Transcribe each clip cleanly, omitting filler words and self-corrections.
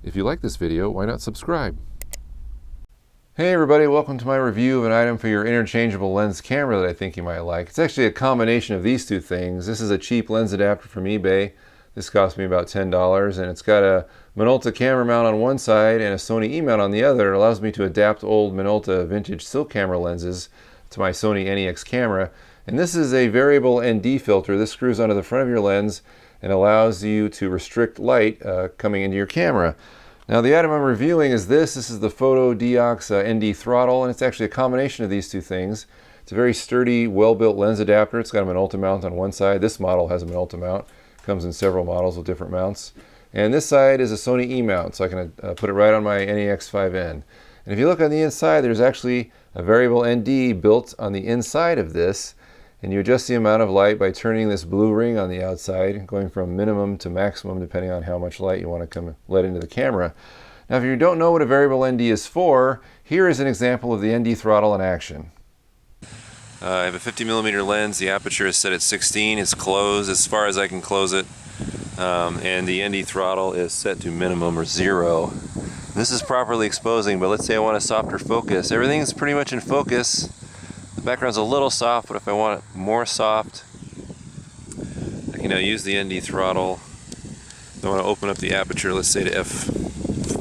If you like this video, why not subscribe? Hey everybody, welcome to my review of an item for your interchangeable lens camera that I think you might like. It's actually a combination of these two things. This is a cheap lens adapter from eBay. This cost me about $10, and it's got a Minolta camera mount on one side and a Sony E-mount on the other. It allows me to adapt old Minolta vintage still camera lenses to my Sony NEX camera. And this is a variable ND filter. This screws onto the front of your lens and allows you to restrict light coming into your camera. Now the item I'm reviewing is this. This is the Fotodiox ND Throttle, and it's actually a combination of these two things. It's a very sturdy, well-built lens adapter. It's got a Minolta mount on one side. This model has a Minolta mount. Comes in several models with different mounts. And this side is a Sony E-mount, so I can put it right on my NEX 5N. And if you look on the inside, there's actually a variable ND built on the inside of this. And you adjust the amount of light by turning this blue ring on the outside, going from minimum to maximum depending on how much light you want to let into the camera. Now if you don't know what a variable ND is for, here is an example of the ND throttle in action. I have a 50mm lens. The aperture is set at 16. It's closed as far as I can close it. And the ND throttle is set to minimum or 0. This is properly exposing, but let's say I want a softer focus. Everything's pretty much in focus. The background's a little soft, but if I want it more soft, I can now use the ND throttle. If I want to open up the aperture, let's say to F,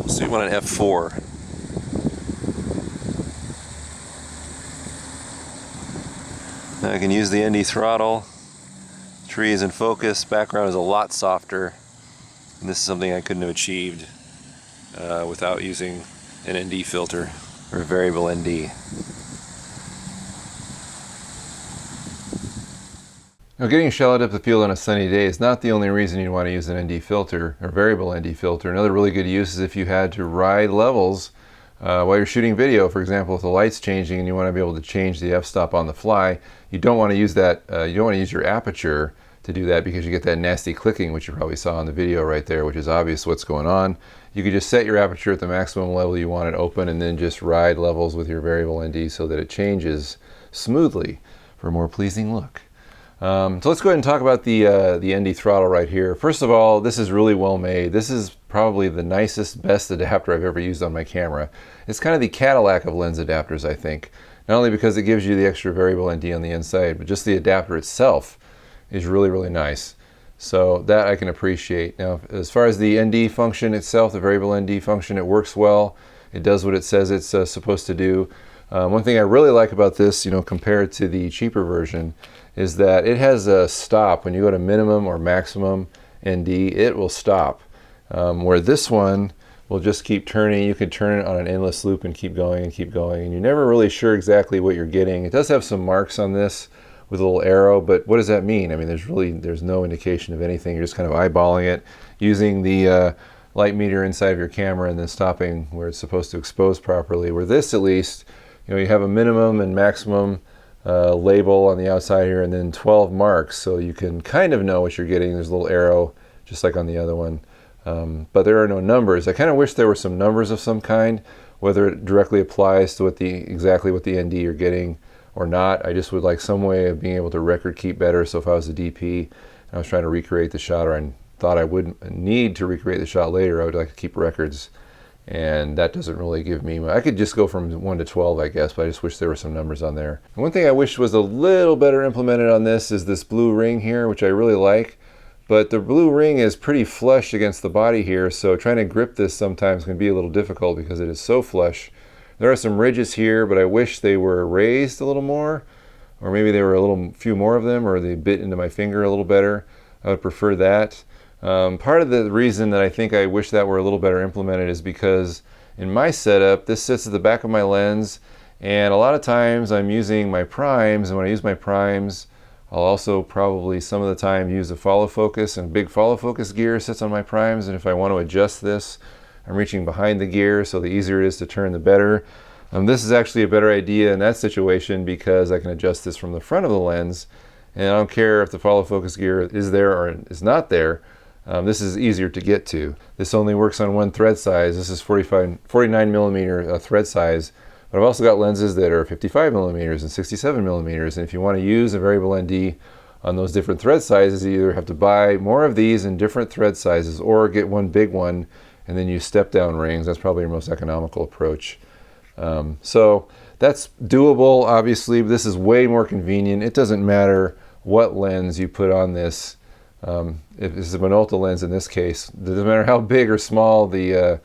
so you want an F4. Now I can use the ND throttle. Tree is in focus, background is a lot softer, and this is something I couldn't have achieved without using an ND filter or a variable ND. Now getting shallow depth of field on a sunny day is not the only reason you want to use an ND filter or variable ND filter. Another really good use is if you had to ride levels while you're shooting video. For example, if the light's changing and you want to be able to change the f-stop on the fly, you don't want to use that. You don't want to use your aperture to do that because you get that nasty clicking, which you probably saw in the video right there, which is obvious what's going on. You could just set your aperture at the maximum level you want it open and then just ride levels with your variable ND so that it changes smoothly for a more pleasing look. So let's go ahead and talk about the ND throttle right here. First of all, this is really well made. This is probably the nicest, best adapter I've ever used on my camera. It's kind of the Cadillac of lens adapters, I think. Not only because it gives you the extra variable ND on the inside, but just the adapter itself is really, really nice. So that I can appreciate. Now, as far as the ND function itself, the variable ND function, it works well. It does what it says it's supposed to do. One thing I really like about this, compared to the cheaper version, is that it has a stop. When you go to minimum or maximum ND, it will stop. Where this one will just keep turning. You can turn it on an endless loop and keep going, and you're never really sure exactly what you're getting. It does have some marks on this with a little arrow, but what does that mean? I mean, there's no indication of anything. You're just kind of eyeballing it, using the light meter inside of your camera and then stopping where it's supposed to expose properly. Where this, at least, you have a minimum and maximum label on the outside here, and then 12 marks, so you can kind of know what you're getting. There's a little arrow, just like on the other one, but there are no numbers. I kind of wish there were some numbers of some kind, whether it directly applies to exactly what the ND you're getting or not. I just would like some way of being able to record keep better. So if I was a DP and I was trying to recreate the shot, or I thought I would need to recreate the shot later, I would like to keep records. And that doesn't really give me, I could just go from 1 to 12, I guess, but I just wish there were some numbers on there. And one thing I wish was a little better implemented on this is this blue ring here, which I really like, but the blue ring is pretty flush against the body here, so trying to grip this sometimes can be a little difficult because it is so flush. There are some ridges here, but I wish they were raised a little more, or maybe there were few more of them, or they bit into my finger a little better. I would prefer that. Part of the reason that I think I wish that were a little better implemented is because in my setup, this sits at the back of my lens, and a lot of times I'm using my primes, and when I use my primes, I'll also probably some of the time use a follow focus, and a big follow focus gear sits on my primes, and if I want to adjust this, I'm reaching behind the gear, so the easier it is to turn, the better. This is actually a better idea in that situation because I can adjust this from the front of the lens, and I don't care if the follow focus gear is there or is not there. This is easier to get to. This only works on one thread size. This is 49mm thread size, but I've also got lenses that are 55mm and 67mm, and if you want to use a variable ND on those different thread sizes, you either have to buy more of these in different thread sizes or get one big one and then use step down rings. That's probably your most economical approach. So that's doable, obviously, but this is way more convenient. It doesn't matter what lens you put on this. If it's a Minolta lens in this case, it doesn't matter how big or small the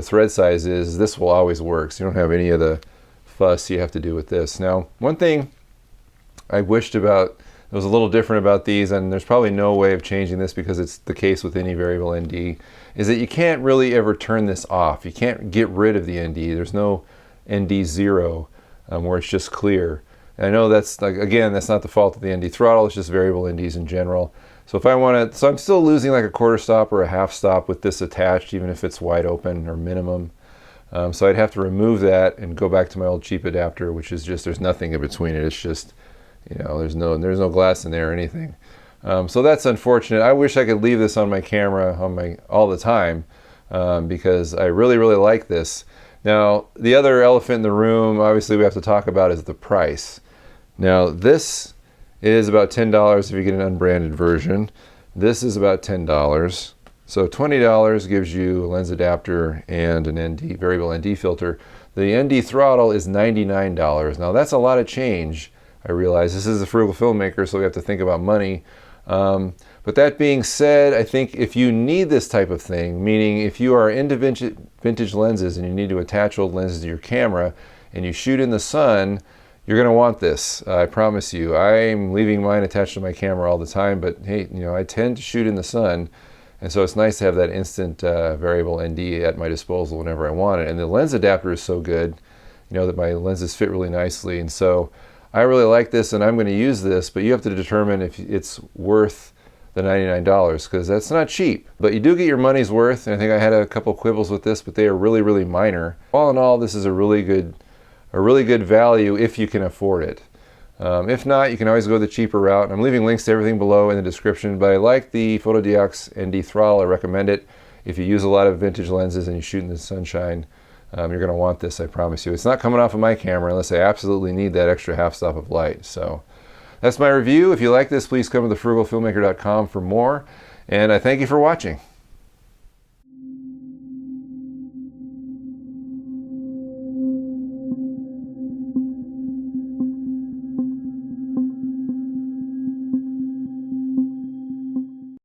thread size is, this will always work. So you don't have any of the fuss you have to do with this. Now, one thing I wished about, it was a little different about these, and there's probably no way of changing this because it's the case with any variable ND, is that you can't really ever turn this off. You can't get rid of the ND. There's no ND 0 where it's just clear. And I know that's, like, again, that's not the fault of the ND throttle, it's just variable NDs in general. So if I want to, so I'm still losing like a quarter stop or a half stop with this attached, even if it's wide open or minimum. So I'd have to remove that and go back to my old cheap adapter, which is just, there's nothing in between it. It's just, you know, there's no glass in there or anything. So that's unfortunate. I wish I could leave this on my camera all the time because I really, really like this. Now, the other elephant in the room, obviously we have to talk about, is the price. Now, this is about $10 if you get an unbranded version. This is about $10. So $20 gives you a lens adapter and an ND, variable ND filter. The ND throttle is $99. Now that's a lot of change. I realize this is a frugal filmmaker, so we have to think about money. But that being said, I think if you need this type of thing, meaning if you are into vintage lenses and you need to attach old lenses to your camera and you shoot in the sun, you're going to want this. I promise you. I'm leaving mine attached to my camera all the time, but hey, you know, I tend to shoot in the sun. And so it's nice to have that instant variable ND at my disposal whenever I want it. And the lens adapter is so good, you know, that my lenses fit really nicely. And so I really like this and I'm going to use this, but you have to determine if it's worth the $99 because that's not cheap. But you do get your money's worth. And I think I had a couple quibbles with this, but they are really, really minor. All in all, this is a really good value if you can afford it. If not, you can always go the cheaper route. I'm leaving links to everything below in the description, but I like the Fotodiox ND Throttle. I recommend it. If you use a lot of vintage lenses and you shoot in the sunshine, you're going to want this, I promise you. It's not coming off of my camera unless I absolutely need that extra half stop of light. So that's my review. If you like this, please come to thefrugalfilmmaker.com for more. And I thank you for watching.